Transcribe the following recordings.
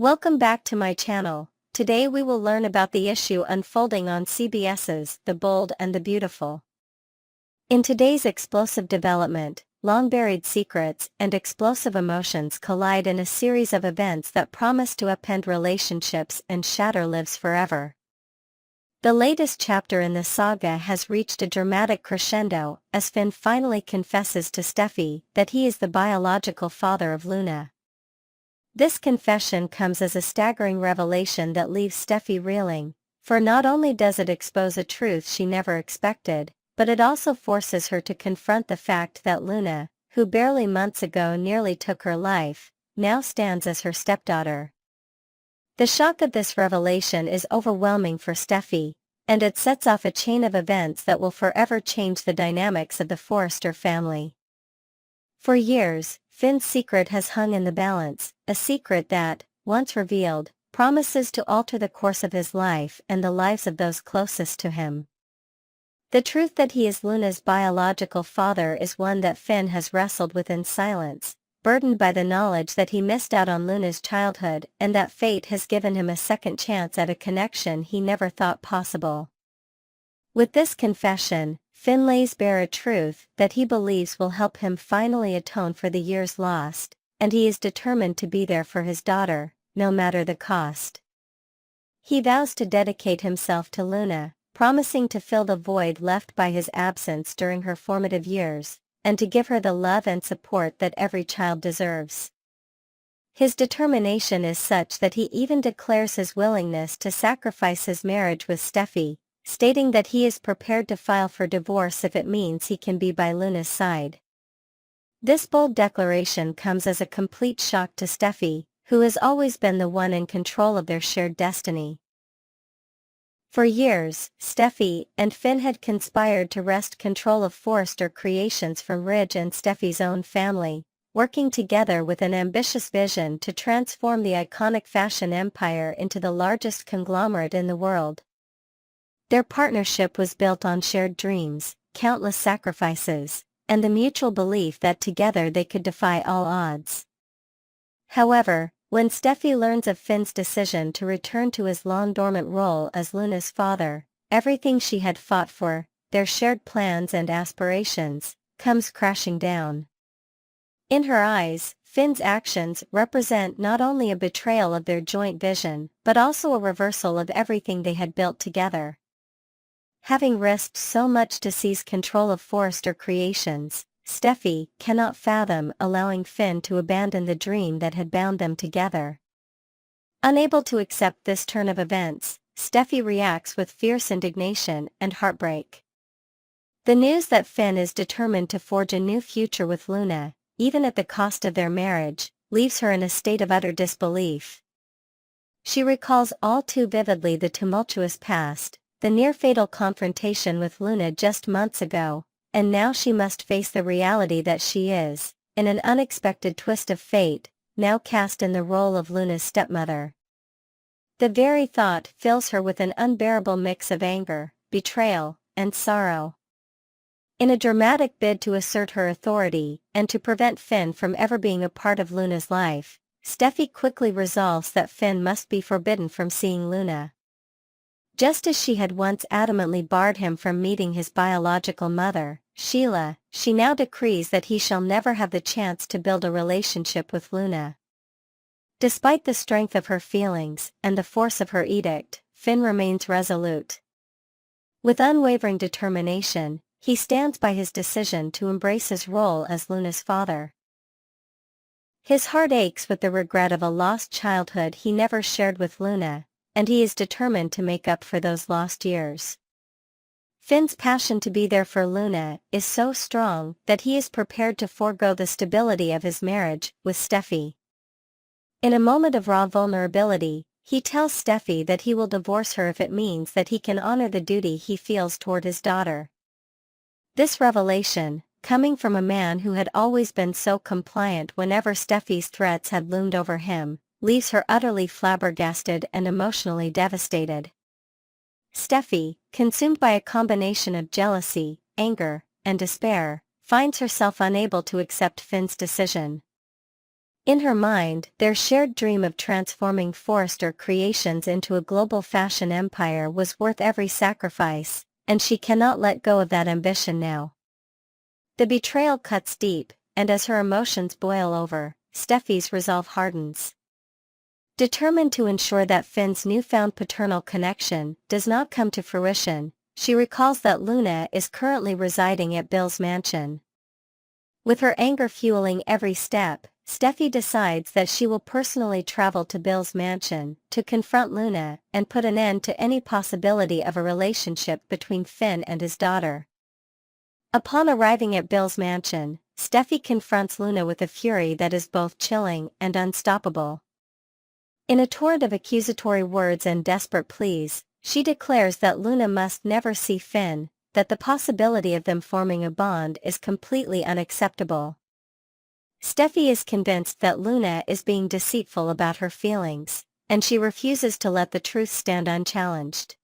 Welcome back to my channel. Today we will learn about the issue unfolding on CBS's The Bold and the Beautiful. In today's explosive development, long-buried secrets and explosive emotions collide in a series of events that promise to upend relationships and shatter lives forever. The latest chapter in the saga has reached a dramatic crescendo as Finn finally confesses to Steffi that he is the biological father of Luna. This confession comes as a staggering revelation that leaves Steffi reeling, for not only does it expose a truth she never expected, but it also forces her to confront the fact that Luna, who barely months ago nearly took her life, now stands as her stepdaughter. The shock of this revelation is overwhelming for Steffi, and it sets off a chain of events that will forever change the dynamics of the Forrester family. For years, Finn's secret has hung in the balance, a secret that, once revealed, promises to alter the course of his life and the lives of those closest to him. The truth that he is Luna's biological father is one that Finn has wrestled with in silence, burdened by the knowledge that he missed out on Luna's childhood and that fate has given him a second chance at a connection he never thought possible. With this confession, Finn lays bare a truth that he believes will help him finally atone for the years lost, and he is determined to be there for his daughter, no matter the cost. He vows to dedicate himself to Luna, promising to fill the void left by his absence during her formative years, and to give her the love and support that every child deserves. His determination is such that he even declares his willingness to sacrifice his marriage with Steffi, stating that he is prepared to file for divorce if it means he can be by Luna's side. This bold declaration comes as a complete shock to Steffi, who has always been the one in control of their shared destiny. For years, Steffi and Finn had conspired to wrest control of Forrester creations from Ridge and Steffi's own family, working together with an ambitious vision to transform the iconic fashion empire into the largest conglomerate in the world. Their partnership was built on shared dreams, countless sacrifices, and the mutual belief that together they could defy all odds. However, when Steffi learns of Finn's decision to return to his long-dormant role as Luna's father, everything she had fought for, their shared plans and aspirations, comes crashing down. In her eyes, Finn's actions represent not only a betrayal of their joint vision, but also a reversal of everything they had built together. Having risked so much to seize control of Forrester creations, Steffi cannot fathom allowing Finn to abandon the dream that had bound them together. Unable to accept this turn of events, Steffi reacts with fierce indignation and heartbreak. The news that Finn is determined to forge a new future with Luna, even at the cost of their marriage, leaves her in a state of utter disbelief. She recalls all too vividly the tumultuous past, the near-fatal confrontation with Luna just months ago, and now she must face the reality that she is, in an unexpected twist of fate, now cast in the role of Luna's stepmother. The very thought fills her with an unbearable mix of anger, betrayal, and sorrow. In a dramatic bid to assert her authority, and to prevent Finn from ever being a part of Luna's life, Steffi quickly resolves that Finn must be forbidden from seeing Luna. Just as she had once adamantly barred him from meeting his biological mother, Sheila, she now decrees that he shall never have the chance to build a relationship with Luna. Despite the strength of her feelings and the force of her edict, Finn remains resolute. With unwavering determination, he stands by his decision to embrace his role as Luna's father. His heart aches with the regret of a lost childhood he never shared with Luna, and he is determined to make up for those lost years. Finn's passion to be there for Luna is so strong that he is prepared to forego the stability of his marriage with Steffi. In a moment of raw vulnerability, he tells Steffi that he will divorce her if it means that he can honor the duty he feels toward his daughter. This revelation, coming from a man who had always been so compliant whenever Steffi's threats had loomed over him, leaves her utterly flabbergasted and emotionally devastated. Steffi, consumed by a combination of jealousy, anger, and despair, finds herself unable to accept Finn's decision. In her mind, their shared dream of transforming Forrester Creations into a global fashion empire was worth every sacrifice, and she cannot let go of that ambition now. The betrayal cuts deep, and as her emotions boil over, Steffi's resolve hardens. Determined to ensure that Finn's newfound paternal connection does not come to fruition, she recalls that Luna is currently residing at Bill's mansion. With her anger fueling every step, Steffi decides that she will personally travel to Bill's mansion to confront Luna and put an end to any possibility of a relationship between Finn and his daughter. Upon arriving at Bill's mansion, Steffi confronts Luna with a fury that is both chilling and unstoppable. In a torrent of accusatory words and desperate pleas, she declares that Luna must never see Finn, that the possibility of them forming a bond is completely unacceptable. Steffi is convinced that Luna is being deceitful about her feelings, and she refuses to let the truth stand unchallenged.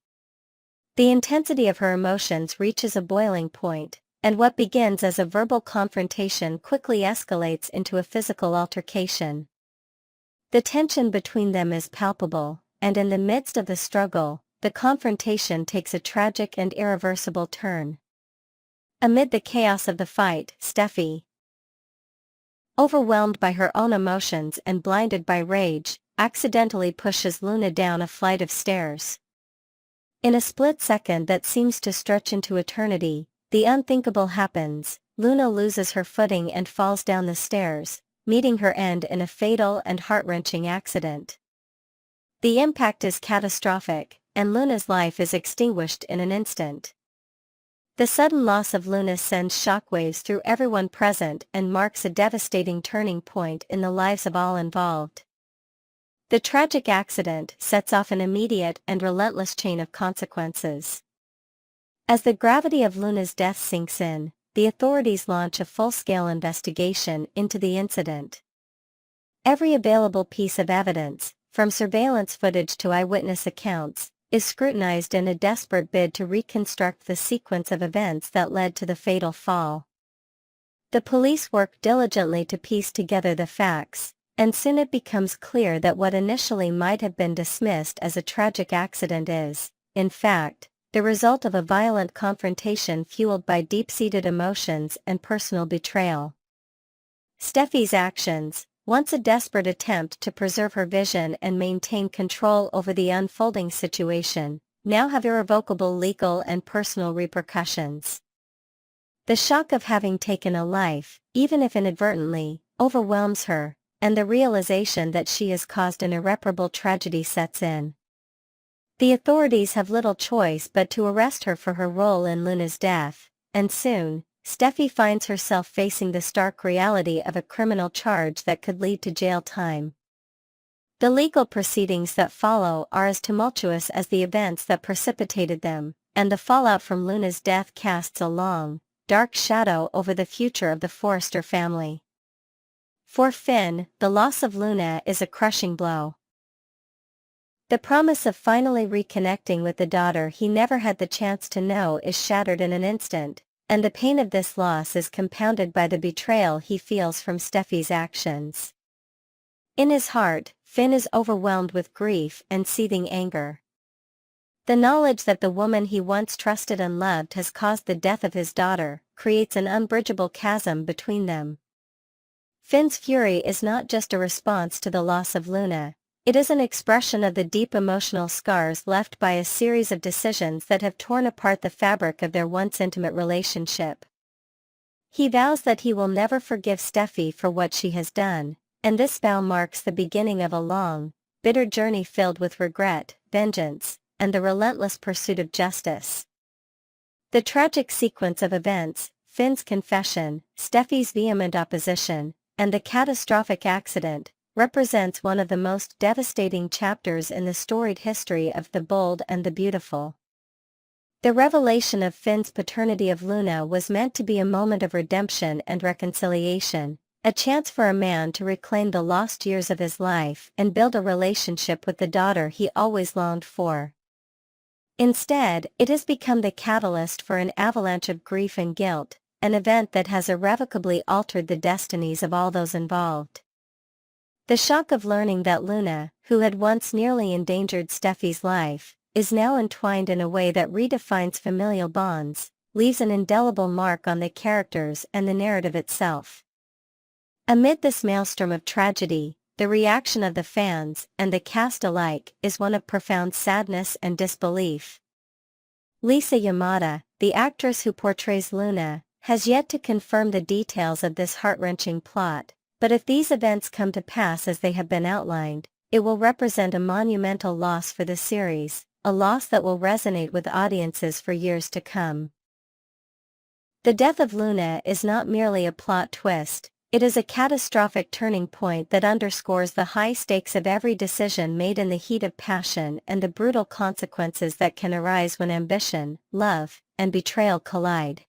The intensity of her emotions reaches a boiling point, and what begins as a verbal confrontation quickly escalates into a physical altercation. The tension between them is palpable, and in the midst of the struggle, the confrontation takes a tragic and irreversible turn. Amid the chaos of the fight, Steffi, overwhelmed by her own emotions and blinded by rage, accidentally pushes Luna down a flight of stairs. In a split second that seems to stretch into eternity, the unthinkable happens. Luna loses her footing and falls down the stairs, meeting her end in a fatal and heart-wrenching accident. The impact is catastrophic, and Luna's life is extinguished in an instant. The sudden loss of Luna sends shockwaves through everyone present and marks a devastating turning point in the lives of all involved. The tragic accident sets off an immediate and relentless chain of consequences. As the gravity of Luna's death sinks in, the authorities launch a full-scale investigation into the incident. Every available piece of evidence, from surveillance footage to eyewitness accounts, is scrutinized in a desperate bid to reconstruct the sequence of events that led to the fatal fall. The police work diligently to piece together the facts, and soon it becomes clear that what initially might have been dismissed as a tragic accident is, in fact, the result of a violent confrontation fueled by deep-seated emotions and personal betrayal. Steffi's actions, once a desperate attempt to preserve her vision and maintain control over the unfolding situation, now have irrevocable legal and personal repercussions. The shock of having taken a life, even if inadvertently, overwhelms her, and the realization that she has caused an irreparable tragedy sets in. The authorities have little choice but to arrest her for her role in Luna's death, and soon, Steffi finds herself facing the stark reality of a criminal charge that could lead to jail time. The legal proceedings that follow are as tumultuous as the events that precipitated them, and the fallout from Luna's death casts a long, dark shadow over the future of the Forrester family. For Finn, the loss of Luna is a crushing blow. The promise of finally reconnecting with the daughter he never had the chance to know is shattered in an instant, and the pain of this loss is compounded by the betrayal he feels from Steffi's actions. In his heart, Finn is overwhelmed with grief and seething anger. The knowledge that the woman he once trusted and loved has caused the death of his daughter creates an unbridgeable chasm between them. Finn's fury is not just a response to the loss of Luna, it is an expression of the deep emotional scars left by a series of decisions that have torn apart the fabric of their once intimate relationship. He vows that he will never forgive Steffi for what she has done, and this vow marks the beginning of a long, bitter journey filled with regret, vengeance, and the relentless pursuit of justice. The tragic sequence of events, Finn's confession, Steffi's vehement opposition, and the catastrophic accident, represents one of the most devastating chapters in the storied history of the bold and the beautiful. The revelation of Finn's paternity of Luna was meant to be a moment of redemption and reconciliation, a chance for a man to reclaim the lost years of his life and build a relationship with the daughter he always longed for. Instead, it has become the catalyst for an avalanche of grief and guilt, an event that has irrevocably altered the destinies of all those involved. The shock of learning that Luna, who had once nearly endangered Steffi's life, is now entwined in a way that redefines familial bonds, leaves an indelible mark on the characters and the narrative itself. Amid this maelstrom of tragedy, the reaction of the fans and the cast alike is one of profound sadness and disbelief. Lisa Yamada, the actress who portrays Luna, has yet to confirm the details of this heart-wrenching plot, but if these events come to pass as they have been outlined, it will represent a monumental loss for the series, a loss that will resonate with audiences for years to come. The death of Luna is not merely a plot twist, it is a catastrophic turning point that underscores the high stakes of every decision made in the heat of passion and the brutal consequences that can arise when ambition, love, and betrayal collide.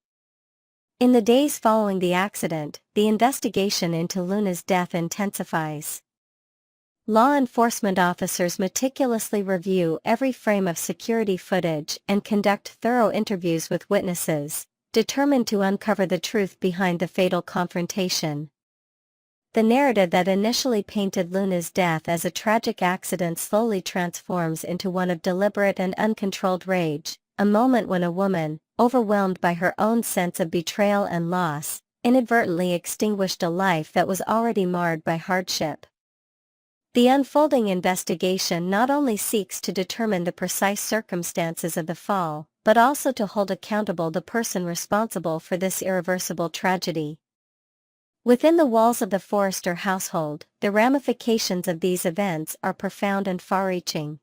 In the days following the accident, the investigation into Luna's death intensifies. Law enforcement officers meticulously review every frame of security footage and conduct thorough interviews with witnesses, determined to uncover the truth behind the fatal confrontation. The narrative that initially painted Luna's death as a tragic accident slowly transforms into one of deliberate and uncontrolled rage, a moment when a woman, overwhelmed by her own sense of betrayal and loss, inadvertently extinguished a life that was already marred by hardship. The unfolding investigation not only seeks to determine the precise circumstances of the fall, but also to hold accountable the person responsible for this irreversible tragedy. Within the walls of the Forrester household, the ramifications of these events are profound and far-reaching.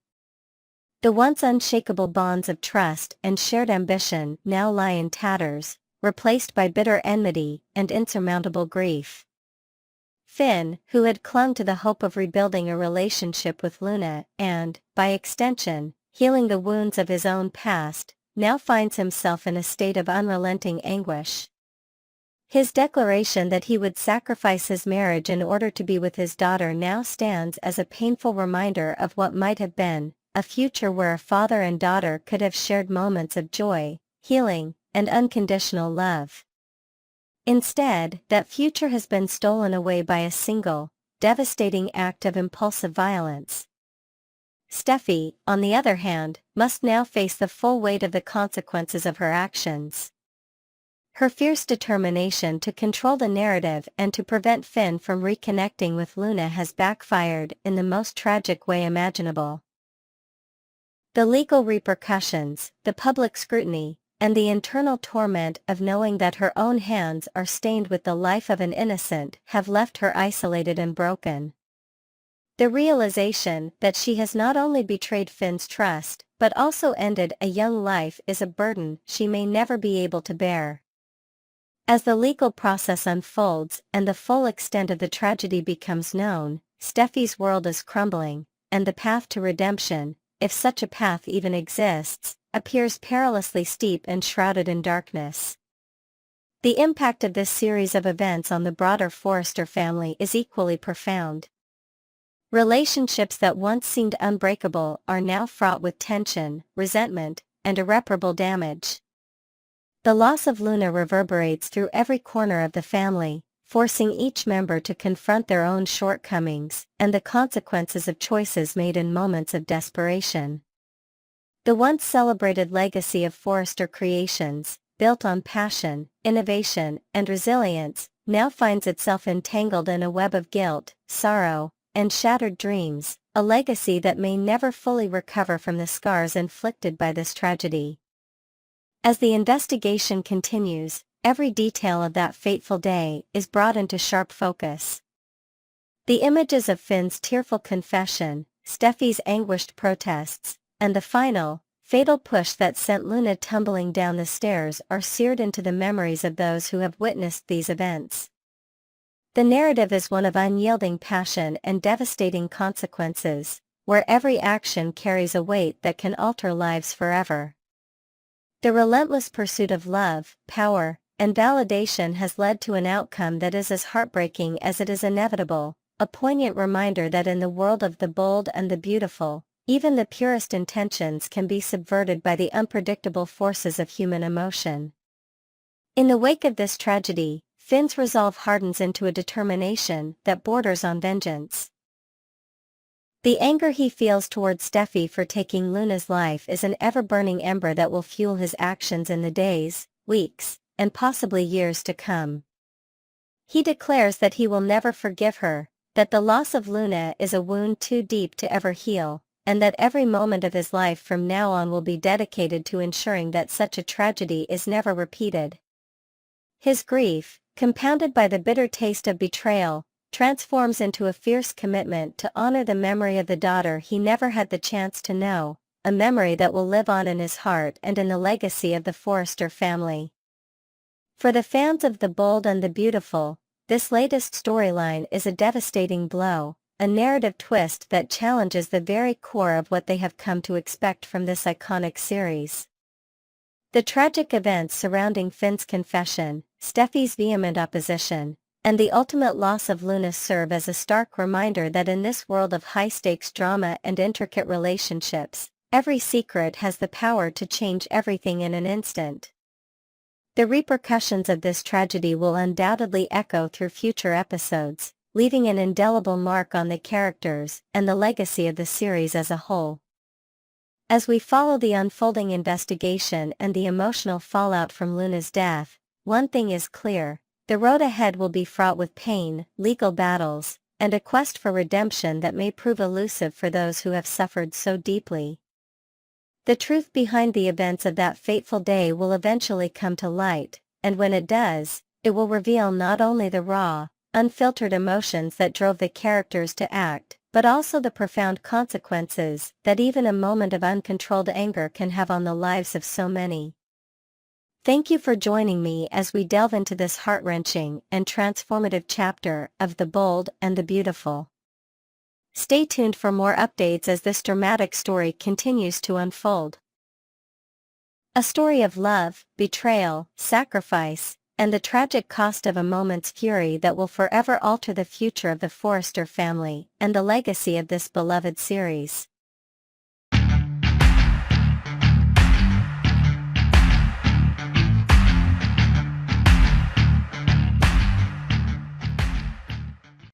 The once unshakable bonds of trust and shared ambition now lie in tatters, replaced by bitter enmity and insurmountable grief. Finn, who had clung to the hope of rebuilding a relationship with Luna and, by extension, healing the wounds of his own past, now finds himself in a state of unrelenting anguish. His declaration that he would sacrifice his marriage in order to be with his daughter now stands as a painful reminder of what might have been, a future where a father and daughter could have shared moments of joy, healing, and unconditional love. Instead, that future has been stolen away by a single, devastating act of impulsive violence. Steffi, on the other hand, must now face the full weight of the consequences of her actions. Her fierce determination to control the narrative and to prevent Finn from reconnecting with Luna has backfired in the most tragic way imaginable. The legal repercussions, the public scrutiny, and the internal torment of knowing that her own hands are stained with the life of an innocent have left her isolated and broken. The realization that she has not only betrayed Finn's trust, but also ended a young life is a burden she may never be able to bear. As the legal process unfolds and the full extent of the tragedy becomes known, Steffi's world is crumbling, and the path to redemption, if such a path even exists, appears perilously steep and shrouded in darkness. The impact of this series of events on the broader Forrester family is equally profound. Relationships that once seemed unbreakable are now fraught with tension, resentment, and irreparable damage. The loss of Luna reverberates through every corner of the family, forcing each member to confront their own shortcomings and the consequences of choices made in moments of desperation. The once celebrated legacy of Forrester Creations, built on passion, innovation, and resilience, now finds itself entangled in a web of guilt, sorrow, and shattered dreams, a legacy that may never fully recover from the scars inflicted by this tragedy. As the investigation continues, every detail of that fateful day is brought into sharp focus. The images of Finn's tearful confession, Steffi's anguished protests, and the final, fatal push that sent Luna tumbling down the stairs are seared into the memories of those who have witnessed these events. The narrative is one of unyielding passion and devastating consequences, where every action carries a weight that can alter lives forever. The relentless pursuit of love, power, and validation has led to an outcome that is as heartbreaking as it is inevitable, a poignant reminder that in the world of the bold and the beautiful, even the purest intentions can be subverted by the unpredictable forces of human emotion. In the wake of this tragedy, Finn's resolve hardens into a determination that borders on vengeance. The anger he feels towards Steffi for taking Luna's life is an ever-burning ember that will fuel his actions in the days, weeks, and possibly years to come. He declares that he will never forgive her, that the loss of Luna is a wound too deep to ever heal, and that every moment of his life from now on will be dedicated to ensuring that such a tragedy is never repeated. His grief, compounded by the bitter taste of betrayal, transforms into a fierce commitment to honor the memory of the daughter he never had the chance to know, a memory that will live on in his heart and in the legacy of the Forrester family. For the fans of The Bold and the Beautiful, this latest storyline is a devastating blow, a narrative twist that challenges the very core of what they have come to expect from this iconic series. The tragic events surrounding Finn's confession, Steffi's vehement opposition, and the ultimate loss of Luna serve as a stark reminder that in this world of high-stakes drama and intricate relationships, every secret has the power to change everything in an instant. The repercussions of this tragedy will undoubtedly echo through future episodes, leaving an indelible mark on the characters and the legacy of the series as a whole. As we follow the unfolding investigation and the emotional fallout from Luna's death, one thing is clear: the road ahead will be fraught with pain, legal battles, and a quest for redemption that may prove elusive for those who have suffered so deeply. The truth behind the events of that fateful day will eventually come to light, and when it does, it will reveal not only the raw, unfiltered emotions that drove the characters to act, but also the profound consequences that even a moment of uncontrolled anger can have on the lives of so many. Thank you for joining me as we delve into this heart-wrenching and transformative chapter of The Bold and the Beautiful. Stay tuned for more updates as this dramatic story continues to unfold. A story of love, betrayal, sacrifice, and the tragic cost of a moment's fury that will forever alter the future of the Forrester family and the legacy of this beloved series.